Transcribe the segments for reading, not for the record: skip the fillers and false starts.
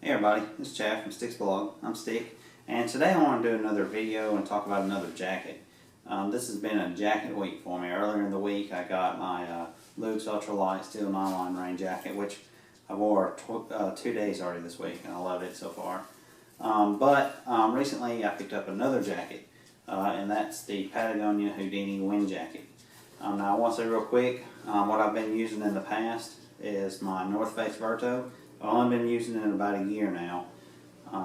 Hey everybody, it's Chad from Stick's Blog. I'm Stick, and today I want to do another video and talk about another jacket. This has been a jacket week for me. Earlier in the week I got my Luke's Ultralight Steel Nylon Rain Jacket, which I wore 2 days already this week, and I love it so far. But recently I picked up another jacket, and that's the Patagonia Houdini Wind Jacket. Now I want to say real quick, what I've been using in the past is my North Face Verto. I've only been using it in about a year now,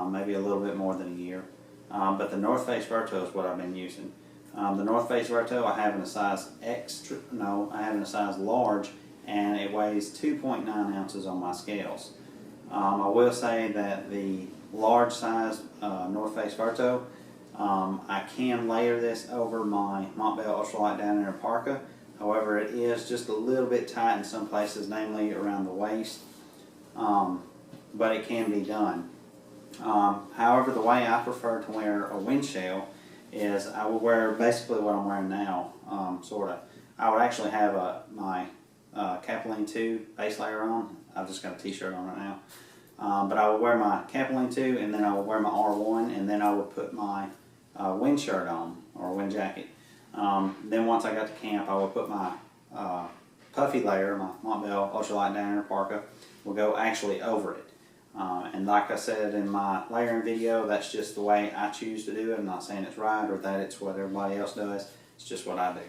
maybe a little bit more than a year. But the North Face Verto is what I've been using. The North Face Verto I have in a size I have in a size large, and it weighs 2.9 ounces on my scales. I will say that the large size North Face Verto, I can layer this over my Montbell Ultralight Down Inner Parka. However, it is just a little bit tight in some places, namely around the waist. But it can be done. However, the way I prefer to wear a wind shell is I will wear basically what I'm wearing now, sort of. I would actually have my Capilene 2 base layer on. I've just got a t-shirt on right now. But I would wear my Capilene 2, and then I would wear my R1, and then I would put my wind shirt on, or wind jacket. Then once I got to camp, I would put my puffy layer, my Montbell Ultralight Down Inner Parka, will go actually over it. And like I said in my layering video, that's just the way I choose to do it. I'm not saying it's right or that it's what everybody else does. It's just what I do.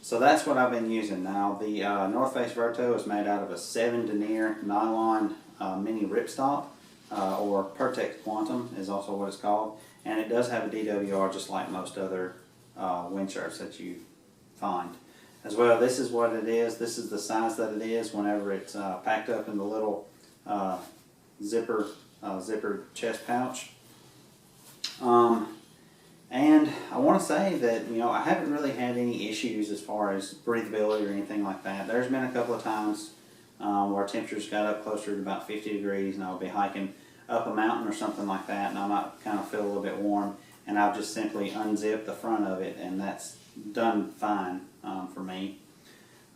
So that's what I've been using. Now the North Face Verto is made out of a 7 denier nylon mini ripstop, or Pertex Quantum is also what it's called. And it does have a DWR just like most other wind shirts that you find. As well, this is what it is. This is the size that it is whenever it's packed up in the little zipper chest pouch. And I want to say that, you know, I haven't really had any issues as far as breathability or anything like that. There's been a couple of times where temperatures got up closer to about 50 degrees, and I'll be hiking up a mountain or something like that, and I might kind of feel a little bit warm, and I'll just simply unzip the front of it, and that's done fine for me.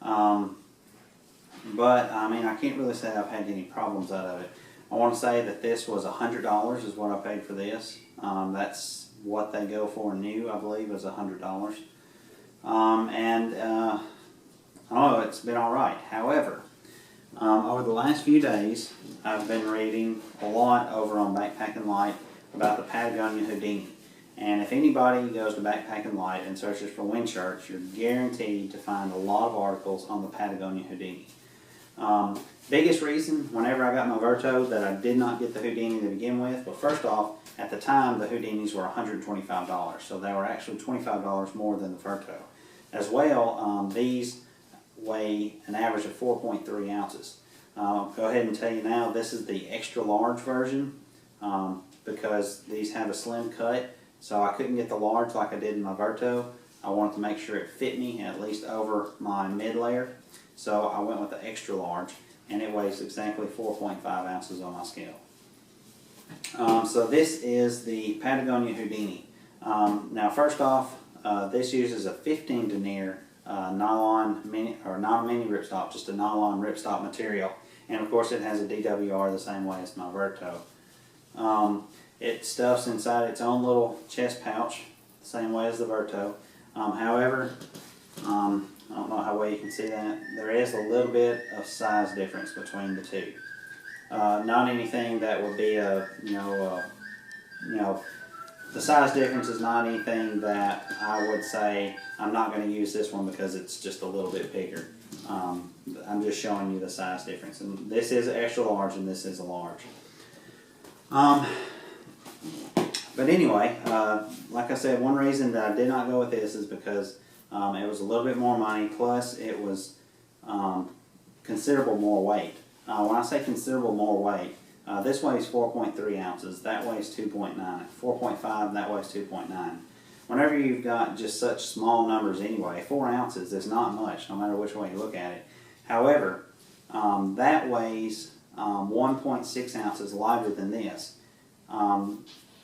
But I mean, I can't really say I've had any problems out of it. I want to say that this was $100 is what I paid for this. That's what they go for new, I believe, is $100. And I don't know, it's been alright. However, over the last few days, I've been reading a lot over on Backpacking Light about the Patagonia Houdini. And if anybody goes to Backpacking Light and searches for wind shirts, you're guaranteed to find a lot of articles on the Patagonia Houdini. Biggest reason, whenever I got my Verto, that I did not get the Houdini to begin with, well, first off, at the time the Houdinis were $125, so they were actually $25 more than the Verto. As well, these weigh an average of 4.3 ounces. Go ahead and tell you now, this is the extra large version, because these have a slim cut. So I couldn't get the large like I did in my Verto. I wanted to make sure it fit me at least over my mid layer. So I went with the extra large, and it weighs exactly 4.5 ounces on my scale. So this is the Patagonia Houdini. Now first off, this uses a 15 denier nylon mini, or not a mini ripstop, just a nylon ripstop material. And of course it has a DWR the same way as my Verto. It stuffs inside its own little chest pouch, the same way as the Verto. However, I don't know how well you can see that. There is a little bit of size difference between the two. Not anything that would be the size difference is not anything that I would say I'm not going to use this one because it's just a little bit bigger. I'm just showing you the size difference. And this is an extra large, and this is a large. But anyway, like I said, one reason that I did not go with this is because it was a little bit more money, plus it was considerable more weight. When I say considerable more weight, this weighs 4.3 ounces, that weighs 2.9, 4.5, that weighs 2.9. Whenever you've got just such small numbers anyway, 4 ounces is not much, no matter which way you look at it. However, that weighs 1.6 ounces lighter than this.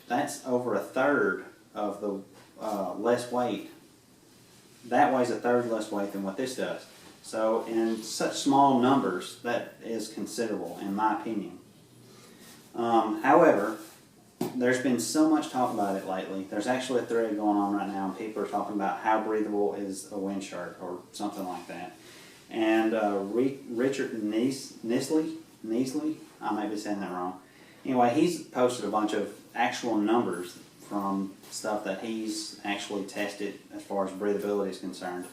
That's over a third of the less weight. That weighs a third less weight than what this does. So in such small numbers, that is considerable in my opinion. However, there's been so much talk about it lately. There's actually a thread going on right now, and people are talking about how breathable is a wind shirt or something like that. And Richard Neasley, I might be saying that wrong. Anyway, he's posted a bunch of actual numbers from stuff that he's actually tested as far as breathability is concerned.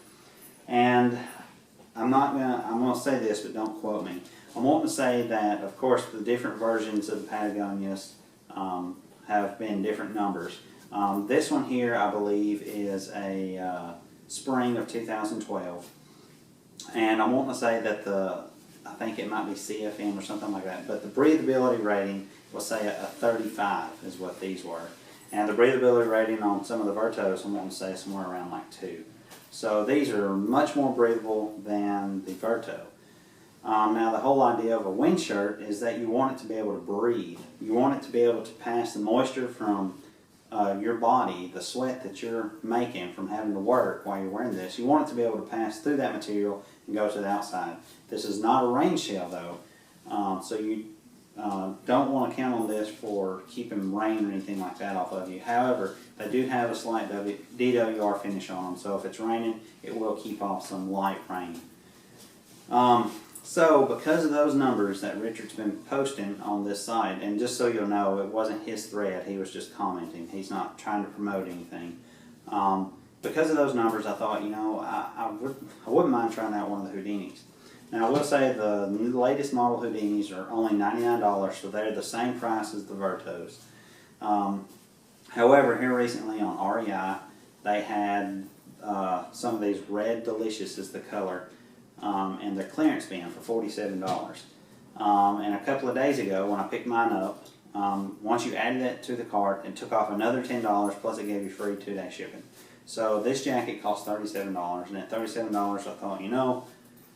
And I'm gonna say this, but don't quote me. I'm wanting to say that, of course, the different versions of the Patagonias have been different numbers. This one here, I believe, is a spring of 2012. And I want to say that I think it might be CFM or something like that, but the breathability rating will say a 35 is what these were. And the breathability rating on some of the Vertos, I'm wanting to say somewhere around like 2. So these are much more breathable than the Verto. Now the whole idea of a wind shirt is that you want it to be able to breathe. You want it to be able to pass the moisture from your body, the sweat that you're making from having to work while you're wearing this. You want it to be able to pass through that material and go to the outside. This is not a rain shell though, so you don't want to count on this for keeping rain or anything like that off of you. However, they do have a slight DWR finish on them, so if it's raining, it will keep off some light rain. So because of those numbers that Richard's been posting on this site, and just so you'll know, it wasn't his thread, he was just commenting. He's not trying to promote anything. Because of those numbers, I thought, you know, I wouldn't mind trying out one of the Houdinis. Now I will say the latest model Houdinis are only $99, so they're the same price as the Vertos. However, here recently on REI, they had some of these Red Delicious is the color, and their clearance bin for $47. And a couple of days ago when I picked mine up, once you added that to the cart, it took off another $10, plus it gave you free 2-day shipping. So this jacket cost $37, and at $37 I thought, you know,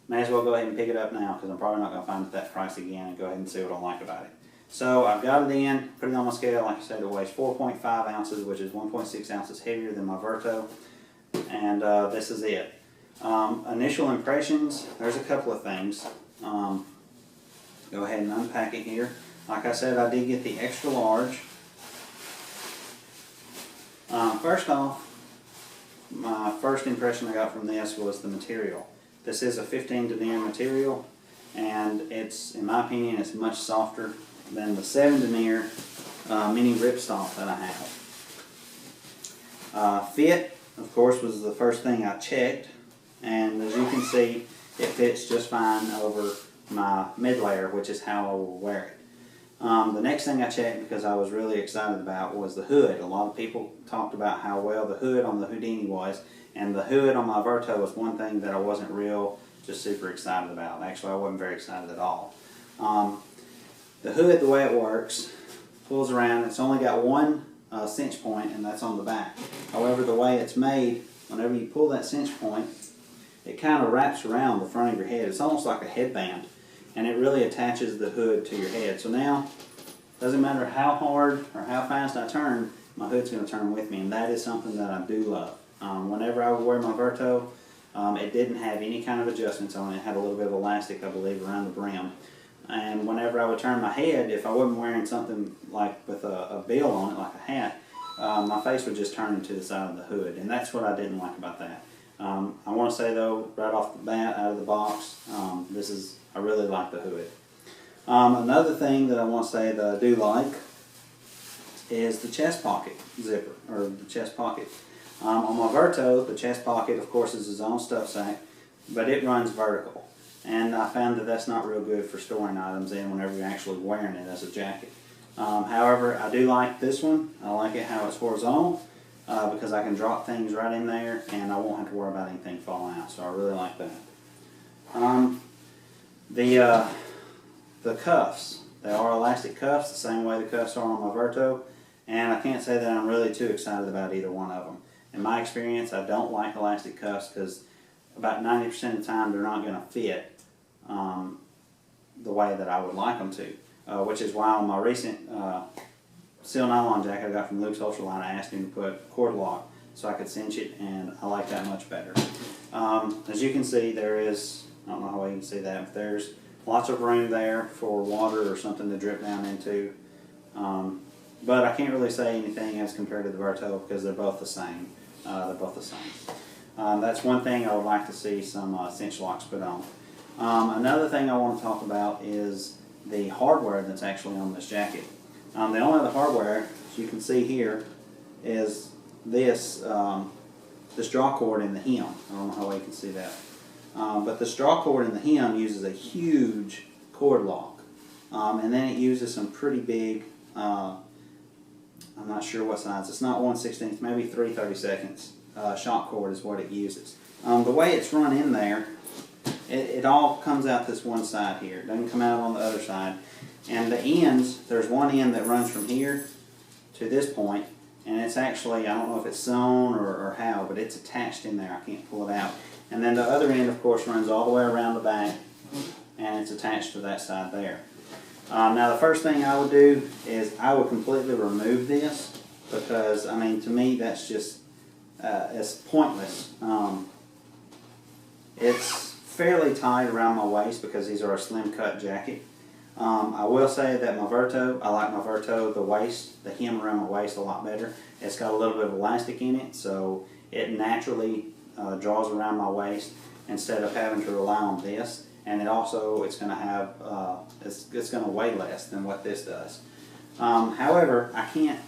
may as well go ahead and pick it up now because I'm probably not going to find it that price again, and go ahead and see what I like about it. So I've got it in, put it on my scale. Like I said, it weighs 4.5 ounces, which is 1.6 ounces heavier than my Verto, and this is it. Initial impressions, there's a couple of things. Go ahead and unpack it here. Like I said, I did get the extra large. First off, my first impression I got from this was the material. This is a 15 denier material, and it's, in my opinion, it's much softer than the 7 denier mini ripstop that I have. Fit, of course, was the first thing I checked, and as you can see, it fits just fine over my mid layer, which is how I will wear it. The next thing I checked, because I was really excited about, was the hood. A lot of people talked about how well the hood on the Houdini was, and the hood on my Verto was one thing that I wasn't just super excited about. Actually, I wasn't very excited at all. The hood, the way it works, pulls around. It's only got one cinch point, and that's on the back. However, the way it's made, whenever you pull that cinch point, it kind of wraps around the front of your head. It's almost like a headband, and it really attaches the hood to your head. So now, doesn't matter how hard or how fast I turn, my hood's going to turn with me, and that is something that I do love. Whenever I would wear my Verto, it didn't have any kind of adjustments on it. It had a little bit of elastic, I believe, around the brim. And whenever I would turn my head, if I wasn't wearing something like with a bill on it, like a hat, my face would just turn into the side of the hood, and that's what I didn't like about that. I want to say though, right off the bat, out of the box, I really like the hood. Another thing that I want to say that I do like is the chest pocket zipper, or the chest pocket. On my Verto, the chest pocket, of course, is its own stuff sack, but it runs vertical. And I found that that's not real good for storing items in whenever you're actually wearing it as a jacket. However, I do like this one. I like it how it's horizontal, because I can drop things right in there and I won't have to worry about anything falling out. So I really like that. The cuffs, they are elastic cuffs, the same way the cuffs are on my Verto, and I can't say that I'm really too excited about either one of them. In my experience, I don't like elastic cuffs because about 90% of the time they're not going to fit the way that I would like them to, which is why on my recent steel nylon jacket I got from Luke's Ultraline, I asked him to put cord lock so I could cinch it, and I like that much better. As you can see, there is, I don't know how well you can see that, but there's lots of room there for water or something to drip down into. But I can't really say anything as compared to the Verto because they're both the same. That's one thing I would like to see some cinch locks put on. Another thing I want to talk about is the hardware that's actually on this jacket. The only other hardware, as you can see here, is this this draw cord in the hem. I don't know how well you can see that. But the straw cord in the hem uses a huge cord lock. And then it uses some pretty big, I'm not sure what size, it's not 1/16, maybe 3/32 shock cord is what it uses. The way it's run in there, it all comes out this one side here. It doesn't come out on the other side. And the ends, there's one end that runs from here to this point, and it's actually, I don't know if it's sewn or how, but it's attached in there. I can't pull it out. And then the other end, of course, runs all the way around the back, and it's attached to that side there. Now, the first thing I would do is I would completely remove this because, I mean, to me, that's just, it's pointless. It's fairly tight around my waist because these are a slim cut jacket. I will say that my Verto, I like my Verto, the waist, the hem around my waist a lot better. It's got a little bit of elastic in it, so it naturally draws around my waist instead of having to rely on this. And it also, it's going to have, it's going to weigh less than what this does. However, I can't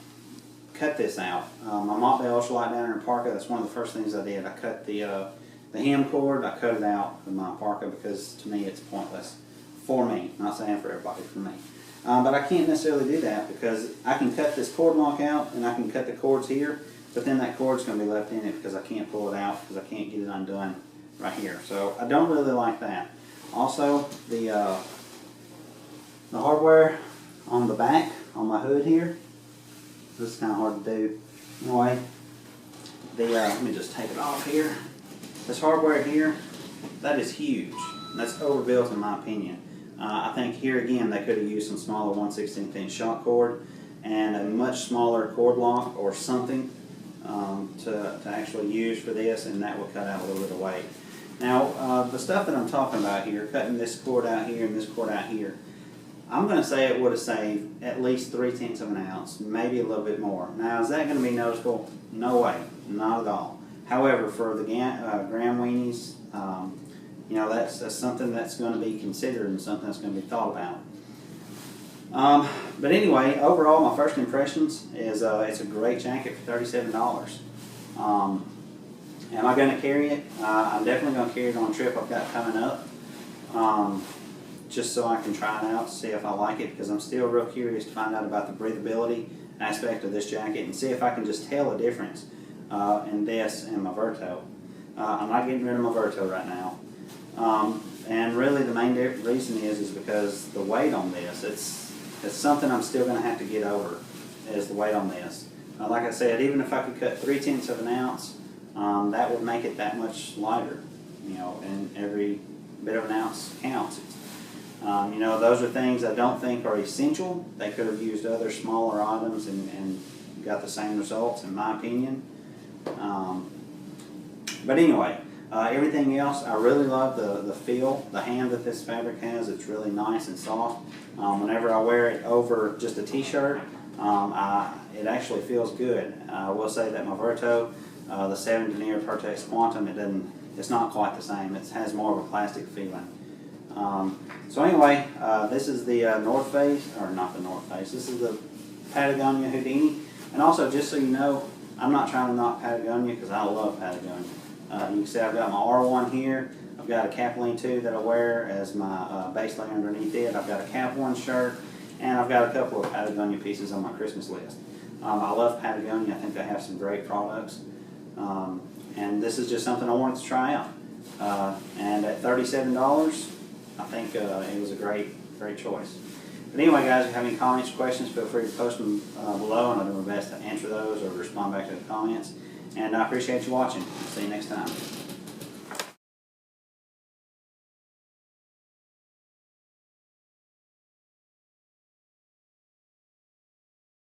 cut this out. My Montbell ultralight down in parka, that's one of the first things I did. I cut the hem cord, I cut it out with my parka because to me it's pointless. For me, not saying for everybody, for me. But I can't necessarily do that because I can cut this cord lock out and I can cut the cords here, but then that cord's going to be left in it because I can't pull it out because I can't get it undone right here. So I don't really like that. Also, the hardware on the back, on my hood here, this is kind of hard to do. Anyway, let me just take it off here. This hardware here, that is huge. That's overbuilt in my opinion. I think here again they could have used some smaller 1/16 inch shock cord and a much smaller cord lock or something to actually use for this, and that would cut out a little bit of weight. Now, the stuff that I'm talking about here, cutting this cord out here and this cord out here, I'm going to say it would have saved at least 3/10 of an ounce, maybe a little bit more. Now, is that going to be noticeable? No way, not at all. However, for the gram weenies, you know, that's something that's going to be considered and something that's going to be thought about. But anyway, overall, my first impressions is it's a great jacket for $37. Am I going to carry it? I'm definitely going to carry it on a trip I've got coming up, just so I can try it out, see if I like it, because I'm still real curious to find out about the breathability aspect of this jacket and see if I can just tell a difference in this and my Verto. I'm not getting rid of my Verto right now. And really the main reason is because the weight on this, it's something I'm still going to have to get over, is the weight on this. Like I said, even if I could cut 3/10 of an ounce, that would make it that much lighter, you know, and every bit of an ounce counts. You know, those are things I don't think are essential. They could have used other smaller items and got the same results, in my opinion. But anyway, everything else, I really love the feel, the hand that this fabric has. It's really nice and soft. Whenever I wear it over just a t-shirt, it actually feels good. I will say that my Verto, the 7 denier Pertex Quantum, it's not quite the same. It has more of a plastic feeling. So anyway, this is the North Face, or not the North Face, this is the Patagonia Houdini. And also, just so you know, I'm not trying to knock Patagonia because I love Patagonia. You can see I've got my R1 here. I've got a Capline 2 that I wear as my base layer underneath it. I've got a Cap 1 shirt, and I've got a couple of Patagonia pieces on my Christmas list. I love Patagonia. I think they have some great products. And this is just something I wanted to try out. And at $37, I think it was a great choice. But anyway, guys, if you have any comments or questions, feel free to post them below, and I'll do my best to answer those or respond back to the comments. And I appreciate you watching. See you next time.